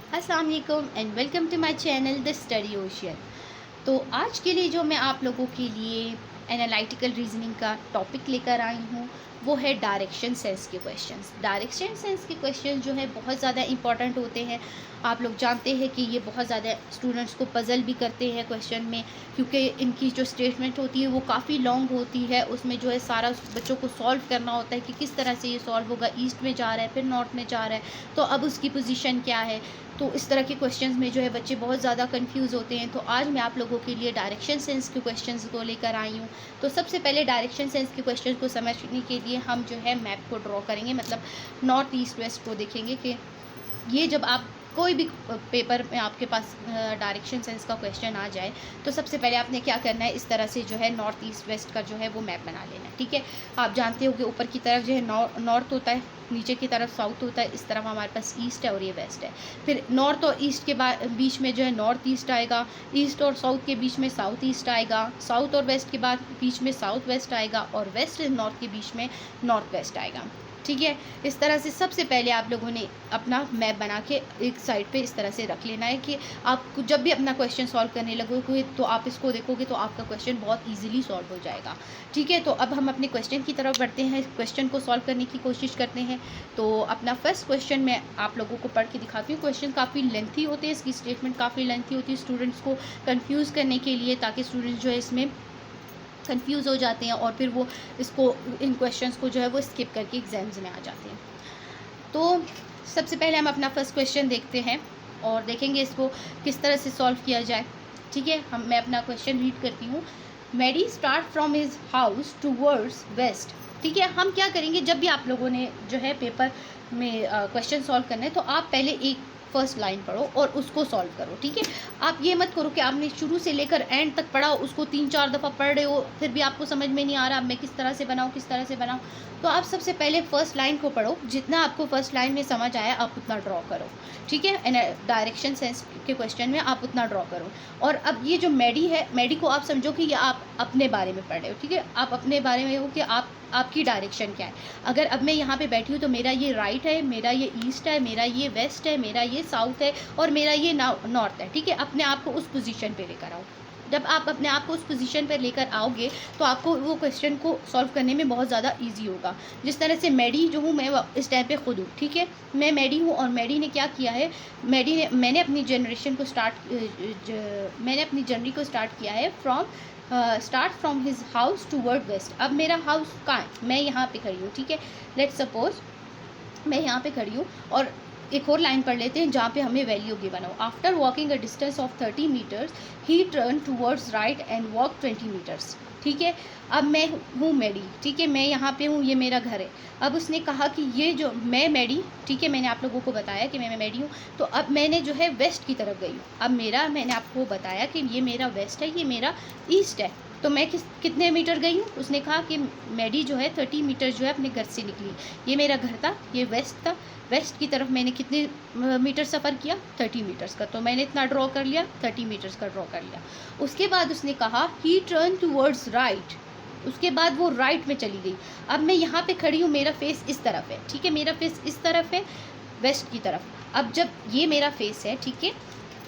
अस्सलाम वालेकुम and welcome to my channel the study ocean. तो आज के लिए जो मैं आप लोगों के लिए एनालिटिकल रीजनिंग का टॉपिक लेकर आई हूँ वो है डायरेक्शन सेंस के क्वेश्चंस। डायरेक्शन सेंस के क्वेश्चन जो है बहुत ज़्यादा इंपॉर्टेंट होते हैं। आप लोग जानते हैं कि ये बहुत ज़्यादा स्टूडेंट्स को पजल भी करते हैं क्वेश्चन में, क्योंकि इनकी जो स्टेटमेंट होती है वो काफ़ी लॉन्ग होती है। उसमें जो है सारा बच्चों को सॉल्व करना होता है कि किस तरह से ये सॉल्व होगा, ईस्ट में जा रहा है फिर नॉर्थ में जा रहा है तो अब उसकी पोजीशन क्या है। तो इस तरह के क्वेश्चंस में जो है बच्चे बहुत ज़्यादा कंफ्यूज होते हैं। तो आज मैं आप लोगों के लिए डायरेक्शन सेंस के क्वेश्चंस को लेकर आई हूँ। तो सबसे पहले डायरेक्शन सेंस के क्वेश्चंस को समझने के लिए हम जो है मैप को ड्रॉ करेंगे, मतलब नॉर्थ ईस्ट वेस्ट को देखेंगे कि ये जब आप कोई भी पेपर में आपके पास डायरेक्शन सेंस का क्वेश्चन आ जाए तो सबसे पहले आपने क्या करना है, इस तरह से जो है नॉर्थ ईस्ट वेस्ट का जो है वो मैप बना लेना है। ठीक है, आप जानते हो कि ऊपर की तरफ जो है नॉर्थ होता है, नीचे की तरफ साउथ होता है, इस तरफ हमारे पास ईस्ट है और ये वेस्ट है। फिर नॉर्थ और ईस्ट के बीच में जो है नॉर्थ ईस्ट आएगा, ईस्ट और साउथ के बीच में साउथ ईस्ट आएगा, साउथ और वेस्ट के बाद बीच में साउथ वेस्ट आएगा और वेस्ट और नॉर्थ के बीच में नॉर्थ वेस्ट आएगा। ठीक है, इस तरह से सबसे पहले आप लोगों ने अपना मैप बना के एक साइड पे इस तरह से रख लेना है कि आप जब भी अपना क्वेश्चन सॉल्व करने लगोगे तो आप इसको देखोगे तो आपका क्वेश्चन बहुत इजीली सॉल्व हो जाएगा। ठीक है, तो अब हम अपने क्वेश्चन की तरफ बढ़ते हैं, क्वेश्चन को सॉल्व करने की कोशिश करते हैं। तो अपना फर्स्ट क्वेश्चन मैं आप लोगों को पढ़ के दिखाती हूँ। क्वेश्चन काफ़ी लेंथी होते हैं, इसकी स्टेटमेंट काफ़ी लेंथी होती है स्टूडेंट्स को कन्फ्यूज़ करने के लिए, ताकि स्टूडेंट्स जो है इसमें कंफ्यूज हो जाते हैं और फिर वो इसको इन क्वेश्चंस को जो है वो स्किप करके एग्जाम्स में आ जाते हैं। तो सबसे पहले हम अपना फर्स्ट क्वेश्चन देखते हैं और देखेंगे इसको किस तरह से सॉल्व किया जाए। ठीक है, मैं अपना क्वेश्चन रीड करती हूँ। Maddy start from his house towards west. ठीक है, हम क्या करेंगे, जब भी आप लोगों ने जो है पेपर में क्वेश्चन सॉल्व करना है तो आप पहले एक फर्स्ट लाइन पढ़ो और उसको सॉल्व करो। ठीक है, आप ये मत करो कि आपने शुरू से लेकर एंड तक पढ़ा, उसको 3-4 दफ़ा पढ़ रहे हो फिर भी आपको समझ में नहीं आ रहा मैं किस तरह से बनाऊँ किस तरह से बनाऊँ। तो आप सबसे पहले फर्स्ट लाइन को पढ़ो, जितना आपको फर्स्ट लाइन में समझ आया आप उतना ड्रॉ करो। ठीक है, डायरेक्शन सेंस के क्वेश्चन में आप उतना ड्रॉ करो। और अब ये जो मैडी है, मैडी को आप समझो कि ये आप अपने बारे में पढ़ रहे हो। ठीक है, आप अपने बारे में हो कि आपकी डायरेक्शन क्या है। अगर अब मैं यहाँ पे बैठी हूँ तो मेरा ये राइट है, मेरा ये ईस्ट है, मेरा ये वेस्ट है, मेरा ये साउथ है और मेरा ये नॉर्थ है। ठीक है, अपने आप को उस पोजीशन पे लेकर आओ। जब आप अपने आप को उस पोजीशन पर लेकर आओगे तो आपको वो क्वेश्चन को सॉल्व करने में बहुत ज़्यादा इजी होगा। जिस तरह से मैडी जो हूँ मैं इस टाइम पे खुद हूँ। ठीक है, मैं मैडी हूँ और मैडी ने क्या किया है, मैंने अपनी जनरेशन को मैंने अपनी जर्नी को स्टार्ट किया है start from his house toward west. अब मेरा हाउस कहाँ है, मैं यहाँ पे खड़ी हूँ। ठीक है, लेट्स सपोज मैं यहाँ पे खड़ी हूँ और एक और लाइन पढ़ लेते हैं जहाँ पे हमें वैल्यू गिवन हो। After walking a distance of 30 meters he turn towards right and walk 20 meters. ठीक है, अब मैं हूँ मैडी। ठीक है, मैं यहाँ पे हूँ, ये मेरा घर है। अब उसने कहा कि ये जो मैं मैडी, ठीक है, मैंने आप लोगों को बताया कि मैं मैडी हूँ, तो अब मैंने जो है वेस्ट की तरफ गई हूँ। अब मैंने आपको बताया कि ये मेरा वेस्ट है, ये मेरा ईस्ट है। तो मैं कितने मीटर गई हूँ, उसने कहा कि मैडी जो है 30 मीटर जो है अपने घर से निकली। ये मेरा घर था, ये वेस्ट था, वेस्ट की तरफ मैंने कितने मीटर सफ़र किया, 30 मीटर्स का। तो मैंने इतना ड्रॉ कर लिया, 30 मीटर्स का ड्रॉ कर लिया। उसके बाद उसने कहा ही टर्न टूवर्ड्स राइट, उसके बाद वो राइट में चली गई। अब मैं यहाँ पे खड़ी हूँ, मेरा फेस इस तरफ है। ठीक है, मेरा फेस इस तरफ है वेस्ट की तरफ। अब जब ये मेरा फेस है, ठीक है,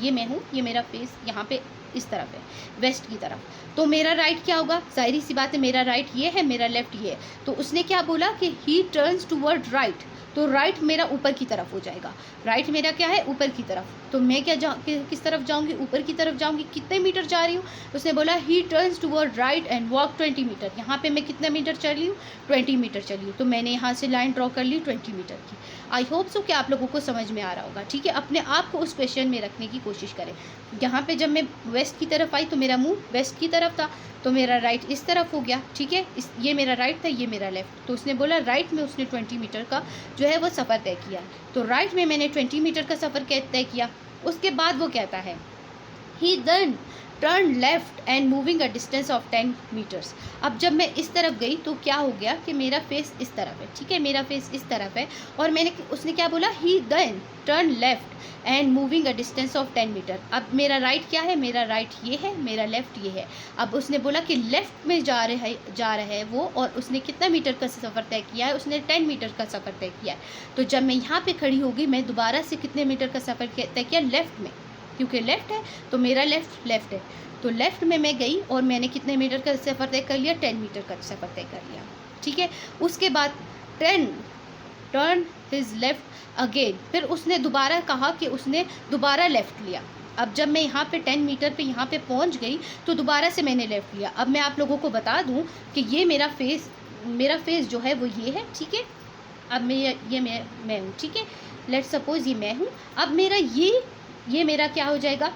ये मैं हूँ, ये मेरा फेस यहाँ पे इस तरफ है वेस्ट की तरफ, तो मेरा राइट क्या होगा, जाहिर सी बात है मेरा राइट ये है, मेरा लेफ्ट ये है। तो उसने क्या बोला कि ही टर्न्स टूवर्ड राइट, तो राइट मेरा ऊपर की तरफ हो जाएगा। राइट मेरा क्या है, ऊपर की तरफ। तो मैं किस तरफ जाऊंगी, ऊपर की तरफ जाऊंगी। कितने मीटर जा रही हूँ, उसने बोला he turns toward right and walk 20 meter. यहाँ पे मैं कितने मीटर चली हूँ, 20 मीटर चली हूँ। तो मैंने यहाँ से लाइन ड्रॉ कर ली 20 मीटर की। आई होप सो कि आप लोगों को समझ में आ रहा होगा। ठीक है, अपने आप को उस क्वेश्चन में रखने की कोशिश करें। यहाँ पे जब मैं वेस्ट की तरफ आई तो मेरा मुंह वेस्ट की तरफ था, तो मेरा राइट इस तरफ हो गया। ठीक है, ये मेरा राइट था, ये मेरा लेफ्ट। तो उसने बोला राइट में उसने 20 मीटर का जो है वो सफ़र तय किया। तो राइट में मैंने 20 मीटर का सफ़र तय किया। उसके बाद वो कहता है he then turn left and moving a distance of 10 metres. अब जब मैं इस तरफ गई तो क्या हो गया कि मेरा फेस इस तरफ है, ठीक है, मेरा फेस इस तरफ है, और उसने क्या बोला, he then turn left and moving a distance of 10 metre. अब मेरा राइट क्या है, मेरा राइट ये है, मेरा लेफ्ट ये है। अब उसने बोला कि लेफ्ट में जा रहा है वो, और उसने कितना मीटर का सफ़र तय किया है, उसने 10 मीटर का सफ़र तय किया है। तो जब मैं यहाँ पे खड़ी हो गई, मैं दोबारा से कितने मीटर का सफ़र तय किया, लेफ़्ट में, क्योंकि लेफ़्ट है तो मेरा लेफ़्ट है, तो लेफ़्ट में मैं गई और मैंने कितने मीटर का सफ़र तय कर लिया, 10 मीटर का सफ़र तय कर लिया, ठीक है। उसके बाद टर्न हिज लेफ़्ट अगेन, फिर उसने दोबारा कहा कि उसने दोबारा लेफ़्ट लिया। अब जब मैं यहाँ पे 10 मीटर पे यहाँ पे पहुँच गई तो दोबारा से मैंने लेफ़्ट लिया। अब मैं आप लोगों को बता दूँ कि ये मेरा फेस जो है वो ये है, ठीक है। अब मैं हूँ, ठीक है, लेट्स सपोज़ ये मैं हूँ। अब मेरा ये मेरा क्या हो जाएगा,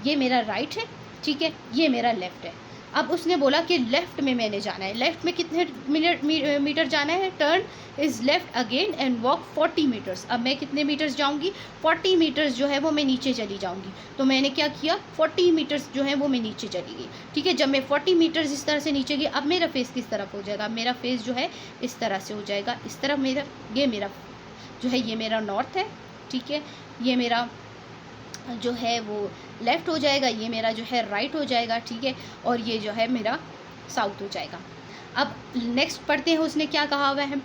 ये मेरा राइट है, ठीक है, ये मेरा लेफ़्ट है। अब उसने बोला कि लेफ़्ट में मैंने जाना है, लेफ़्ट में कितने मीटर जाना है, turn is left again and walk 40 metres. अब मैं कितने मीटर्स जाऊंगी, 40 मीटर्स जो है वो मैं नीचे चली जाऊंगी। तो मैंने क्या किया, 40 मीटर्स जो है वो मैं नीचे चली गई, ठीक है। जब मैं 40 मीटर्स इस तरह से नीचे गई, अब मेरा फेस किस तरफ हो जाएगा, मेरा फेस जो है इस तरह से हो जाएगा, इस तरफ ये मेरा जो है, ये मेरा नॉर्थ है, ठीक है, ये मेरा जो है वो लेफ़्ट हो जाएगा, ये मेरा जो है राइट हो जाएगा, ठीक है, और ये जो है मेरा साउथ हो जाएगा। अब नेक्स्ट पढ़ते हैं, उसने क्या कहा हुआ है,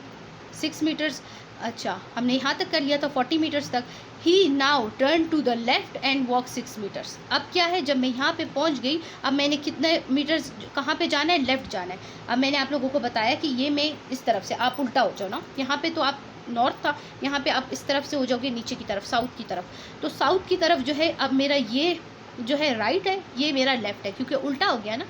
6 मीटर्स। अच्छा, हमने यहाँ तक कर लिया था 40 मीटर्स तक। He now turn to the left and walk 6 metres. अब क्या है, जब मैं यहाँ पे पहुँच गई, अब मैंने कितने मीटर्स कहाँ पे जाना है, लेफ़्ट जाना है। अब मैंने आप लोगों को बताया कि ये मैं इस तरफ से, आप उल्टा हो जाओ ना, यहाँ पे तो आप नॉर्थ था, यहाँ पे आप इस तरफ से हो जाओगे नीचे की तरफ, साउथ की तरफ। तो साउथ की तरफ जो है, अब मेरा ये जो है राइट है, ये मेरा लेफ़्ट है, क्योंकि उल्टा हो गया ना,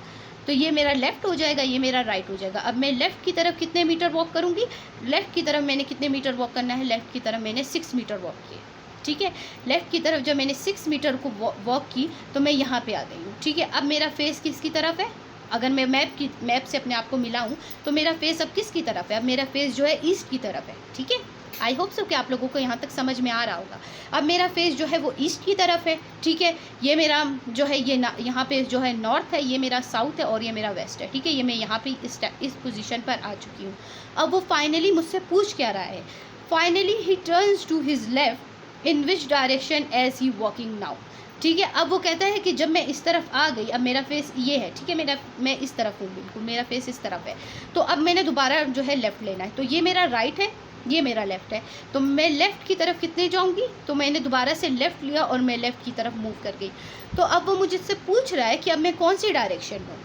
तो ये मेरा लेफ़्ट हो जाएगा, ये मेरा राइट हो जाएगा। अब मैं लेफ़्ट की तरफ कितने मीटर वॉक करूँगी, लेफ़्ट की तरफ मैंने कितने मीटर वॉक करना है, लेफ़्ट की तरफ मैंने 6 मीटर वॉक किए, ठीक है। लेफ़्ट की तरफ जब मैंने 6 मीटर को वॉक की तो मैं यहाँ पे आ गई हूँ, ठीक है। अब मेरा फेस किसकी तरफ है, अगर मैं मैप से अपने आप को मिलाऊँ तो मेरा फेस अब किसकी तरफ है, अब मेरा फेस जो है ईस्ट की तरफ है, ठीक है। आई होप सो कि आप लोगों को यहाँ तक समझ में आ रहा होगा। अब मेरा फेस जो है वो ईस्ट की तरफ है, ठीक है। ये मेरा जो है ये यहाँ पे जो है नॉर्थ है, ये मेरा साउथ है, और ये मेरा वेस्ट है, ठीक है। ये मैं यहाँ पे इस पोजीशन पर आ चुकी हूँ। अब वो फाइनली मुझसे पूछ क्या रहा है, finally he turns to his left in which direction as he walking now, ठीक है। अब वो कहता है कि जब मैं इस तरफ आ गई, अब मेरा फेस ये है, ठीक है, मैं इस तरफ हूँ, बिल्कुल मेरा फेस इस तरफ है। तो अब मैंने दोबारा जो है लेफ़्ट लेना है, तो ये मेरा राइट है, ये मेरा लेफ़्ट है, तो मैं लेफ़्ट की तरफ कितने जाऊंगी, तो मैंने दोबारा से लेफ़्ट लिया और मैं लेफ़्ट की तरफ मूव कर गई। तो अब वो मुझसे पूछ रहा है कि अब मैं कौन सी डायरेक्शन में हूँ।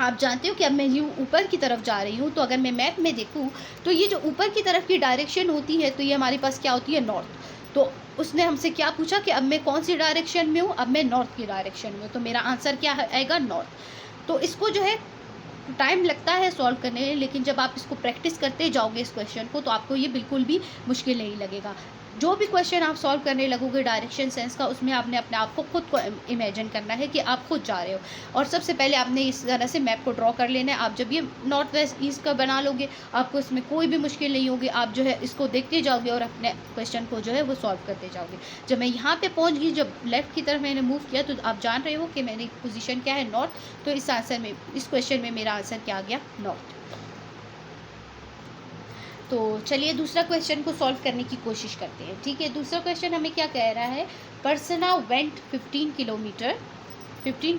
आप जानते हो कि अब मैं यूँ ऊपर की तरफ जा रही हूँ, तो अगर मैं मैप में देखूँ तो ये जो ऊपर की तरफ की डायरेक्शन होती है, तो ये हमारे पास क्या होती है, नॉर्थ। तो उसने हमसे क्या पूछा कि अब मैं कौन सी डायरेक्शन में हूँ, अब मैं नॉर्थ की डायरेक्शन में हूँ, तो मेरा आंसर क्या आएगा, नॉर्थ। तो इसको जो है टाइम लगता है सॉल्व करने में, लेकिन जब आप इसको प्रैक्टिस करते जाओगे इस क्वेश्चन को, तो आपको ये बिल्कुल भी मुश्किल नहीं लगेगा। जो भी क्वेश्चन आप सॉल्व करने लगोगे डायरेक्शन सेंस का, उसमें आपने अपने आप को खुद को इमेजिन करना है कि आप खुद जा रहे हो, और सबसे पहले आपने इस तरह से मैप को ड्रॉ कर लेना है। आप जब ये नॉर्थ वेस्ट ईस्ट का बना लोगे, आपको इसमें कोई भी मुश्किल नहीं होगी। आप जो है इसको देखते जाओगे और अपने क्वेश्चन को जो है वो सॉल्व करते जाओगे। जब मैं यहाँ पे पहुँच गई, जब लेफ़्ट की तरफ मैंने मूव किया, तो आप जान रहे हो कि मेरी पोजीशन क्या है, नॉर्थ। तो इस क्वेश्चन में मेरा आंसर क्या आ गया, नॉर्थ। तो चलिए दूसरा क्वेश्चन को सॉल्व करने की कोशिश करते हैं, ठीक है। दूसरा क्वेश्चन हमें क्या कह रहा है, person A went 15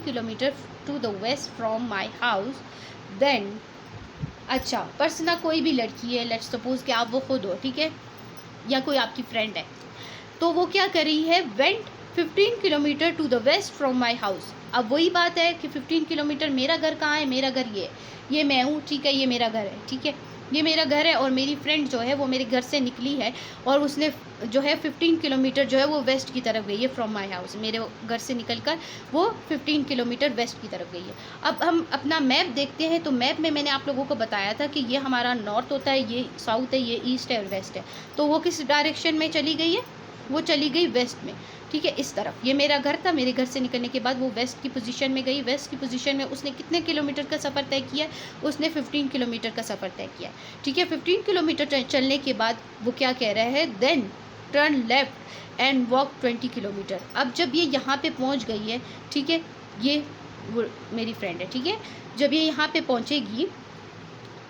kilometre to the west from my house then. अच्छा, पर्सना कोई भी लड़की है, लेट्स सपोज कि आप वो खुद हो, ठीक है, या कोई आपकी फ्रेंड है। तो वो क्या कर रही है, went 15 kilometre to the west from my house. अब वही बात है कि 15 किलोमीटर, मेरा घर कहाँ है, मेरा घर ये मैं हूँ, ठीक है, ये मेरा घर है, ठीक है, ये मेरा घर है, और मेरी फ्रेंड जो है वो मेरे घर से निकली है, और उसने जो है 15 किलोमीटर जो है वो वेस्ट की तरफ गई है फ्रॉम माई हाउस। मेरे घर से निकलकर वो 15 किलोमीटर वेस्ट की तरफ गई है। अब हम अपना मैप देखते हैं, तो मैप में मैंने आप लोगों को बताया था कि ये हमारा नॉर्थ होता है, ये साउथ है, ये ईस्ट है और वेस्ट है। तो वो किस डायरेक्शन में चली गई है, वो चली गई वेस्ट में, ठीक है, इस तरफ। ये मेरा घर था, मेरे घर से निकलने के बाद वो वेस्ट की पोजीशन में गई। वेस्ट की पोजीशन में उसने कितने किलोमीटर का सफ़र तय किया, उसने 15 किलोमीटर का सफ़र तय किया, ठीक है। 15 किलोमीटर चलने के बाद वो क्या कह रहा है, then turn left and walk 20 kilometre. अब जब ये यहाँ पे पहुँच गई है, ठीक है, ये वो मेरी फ्रेंड है, ठीक है। जब ये यहाँ पे पहुँचेगी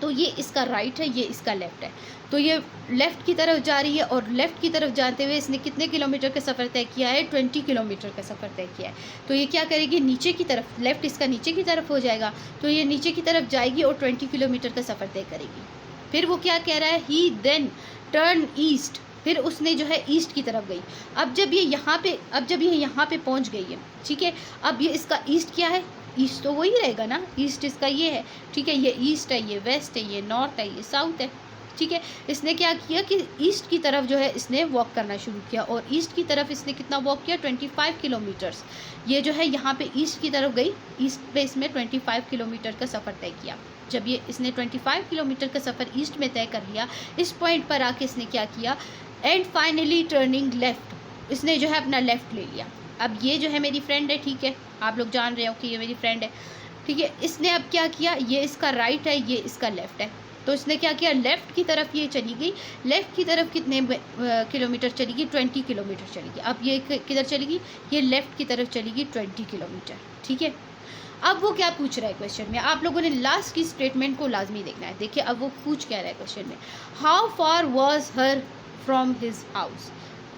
तो ये इसका राइट है, ये इसका लेफ़्ट है। तो ये लेफ़्ट की तरफ जा रही है और लेफ़्ट की तरफ जाते हुए इसने कितने किलोमीटर का सफ़र तय किया है? 20 किलोमीटर का सफ़र तय किया है। तो ये क्या करेगी? नीचे की तरफ, लेफ़्ट इसका नीचे की तरफ हो जाएगा, तो ये नीचे की तरफ जाएगी और 20 किलोमीटर का सफ़र तय करेगी। फिर वो क्या कह रहा है? ही देन टर्न ईस्ट, फिर उसने जो है ईस्ट की तरफ गई। अब जब ये यहाँ पे पहुँच गई है, ठीक है, अब ये इसका ईस्ट क्या है? ईस्ट तो वही रहेगा ना, ईस्ट इसका ये है, ठीक है, ये ईस्ट है, ये वेस्ट है, ये नॉर्थ है, ये साउथ है, ठीक है। इसने क्या किया कि ईस्ट की तरफ जो है इसने वॉक करना शुरू किया और ईस्ट की तरफ इसने कितना वॉक किया? 25 किलोमीटर्स। ये जो है यहाँ पे ईस्ट की तरफ गई, ईस्ट पे इसमें 25 किलोमीटर का सफ़र तय किया। जब ये इसने 25 किलोमीटर का सफ़र ईस्ट में तय कर लिया, इस पॉइंट पर आके इसने क्या किया? एंड फाइनली टर्निंग लेफ़्ट, इसने जो है अपना लेफ़्ट ले लिया। अब ये जो है मेरी फ्रेंड है, ठीक है, आप लोग जान रहे हो कि ये मेरी फ्रेंड है, ठीक है। इसने अब क्या किया? ये इसका राइट है, ये इसका लेफ़्ट है, तो इसने क्या किया? लेफ़्ट की तरफ ये चली गई। लेफ़्ट की तरफ कितने किलोमीटर चली गई? 20 किलोमीटर चली गई। अब ये किधर चली गई? ये लेफ़्ट की तरफ चली गई 20 किलोमीटर, ठीक है। अब वो क्या पूछ रहा है क्वेश्चन में? आप लोगों ने लास्ट की स्टेटमेंट को लाजमी देखना है। देखिए अब वो पूछ क्या रहा है क्वेश्चन में, how far was her from his house,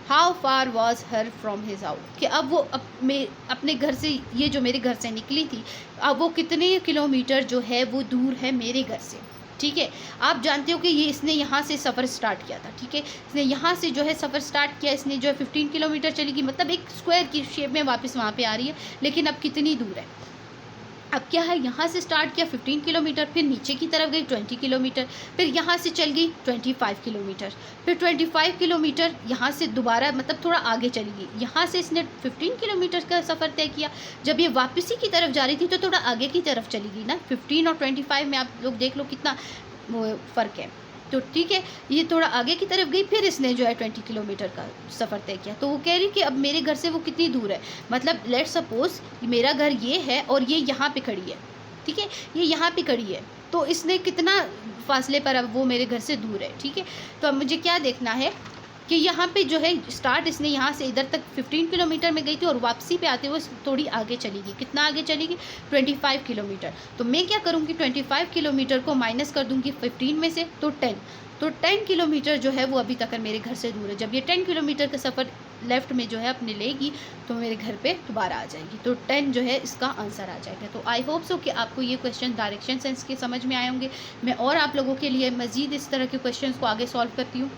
how far was her from his house, कि अब वो अपने घर से, ये जो मेरे घर से निकली थी, अब वो कितने किलोमीटर जो है वो दूर है मेरे घर से, ठीक है। आप जानते हो कि ये इसने यहाँ से सफ़र स्टार्ट किया था, ठीक है, इसने यहाँ से जो है सफ़र स्टार्ट किया, इसने जो है 15 किलोमीटर चलेगी, मतलब एक स्क्वायर की शेप में वापस वहाँ पे आ रही है, लेकिन अब कितनी दूर है? अब क्या है, यहाँ से स्टार्ट किया 15 किलोमीटर, फिर नीचे की तरफ गई 20 किलोमीटर, फिर यहाँ से चल गई 25 किलोमीटर, फिर 25 किलोमीटर यहाँ से दोबारा मतलब थोड़ा आगे चली गई, यहाँ से इसने 15 किलोमीटर का सफ़र तय किया। जब ये वापसी की तरफ जा रही थी तो थोड़ा आगे की तरफ चली गई ना, 15 और 25 में आप लोग देख लो कितना फ़र्क है। तो ठीक है, ये थोड़ा आगे की तरफ गई, फिर इसने जो है 20 किलोमीटर का सफ़र तय किया। तो वो कह रही कि अब मेरे घर से वो कितनी दूर है, मतलब लेट सपोज़ मेरा घर ये है और ये यहाँ पे खड़ी है, ठीक है, ये यहाँ पे खड़ी है, तो इसने कितना फासले पर अब वो मेरे घर से दूर है, ठीक है। तो अब मुझे क्या देखना है कि यहाँ पे जो है स्टार्ट इसने यहाँ से इधर तक 15 किलोमीटर में गई थी और वापसी पे आते हुए थोड़ी आगे चलेगी, कितना आगे चलेगी? 25 किलोमीटर। तो मैं क्या करूँगी, 25 किलोमीटर को माइनस कर दूँगी 15 में से, तो 10, तो 10 किलोमीटर जो है वो अभी तक मेरे घर से दूर है। जब ये 10 किलोमीटर का सफ़र लेफ़्ट में जो है अपने लेगी तो मेरे घर पे दोबारा आ जाएगी, तो 10 जो है इसका आंसर आ जाएगा। तो आई होप सो कि आपको ये क्वेश्चन डायरेक्शन सेंस के समझ में आए होंगे। मैं और आप लोगों के लिए मज़ीद इस तरह के क्वेश्चंस को आगे सॉल्व करती हूँ।